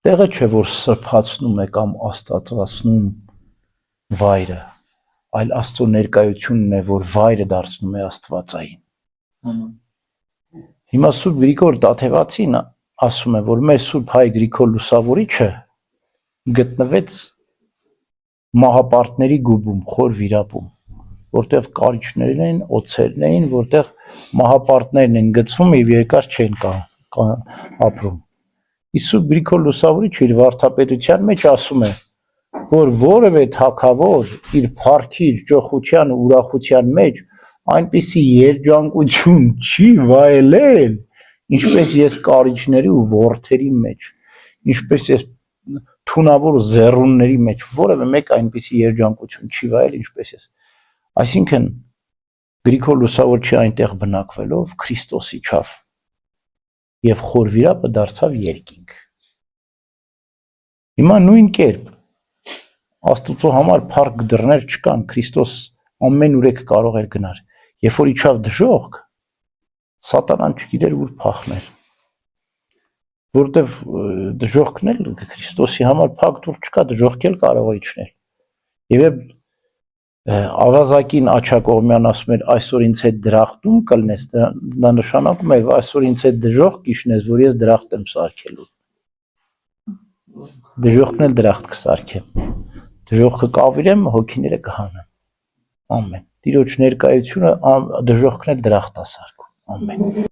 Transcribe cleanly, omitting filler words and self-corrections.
Տեղը չէ, որ սրբացնում է կամ աստվածացնում վայրը, այլ Աստծո ներկայությունն է, որ վայրը դարձնում է աստվածային։ Հիմա Սուրբ Գրիգոր Տաթևացին ասում է, որ մեր Սուրբ Հայ Գրիգոր Լուսավորիչը գտնվեց մահապարտների գուբում, խոր վիրապում, որտեղ կարիճներն էին, օձերն էին, որտեղ մահապարտներն են գցվում եւ երկար չեն ապրում։ Իսկ Սուրբ Գրիգոր Լուսավորիչը իր վարդապետության մեջ ասում է, որ որևէ թագավոր իր փառքի, ճոխության ու ուրախության մեջ այնպիսի երջանկություն չի վայելել, ինչպես ես կարիճների ու ворթերի մեջ, ինչպես ես թունավոր զեռունների մեջ, որևէ մեկ այնպիսի երջանկություն չի վայել, ինչպես ես։ Այսինքն Գրիգոր Լուսավորչի այնտեղ բնակվելով Քրիստոսի չափ եւ խոր վիրապը դարձավ երկինք։ Հիմա նույն կերպ Աստծո համար փառք դռներ չկան, Քրիստոս ամեն ուրեք կարող էր գնալ։ Երբ որ իջավ դժոխք, սատանան չգիտեր ուր փախներ։ Որտեվ դժոխքն էլ Քրիստոսի համար փակ դուր չկա, դժոխք էլ կարող է իջնել։ Եվ ավազակին Աչակողմյան ասում էր, այսօր ինձ հետ դրախտում կլնես, դա նշանակում է, այսօր ինձ հետ դժոխք իջնես, որ ես դրախտ եմ սարքելու։ Դժոխքն էլ դրախտ կսարքեմ։ Դժոխքը կավիրեմ, հոգիները կհանեմ։ Ամեն։ Տիրոջ ներկայությունը դժոխքն էլ դրախտ է սարքում։ Ամեն։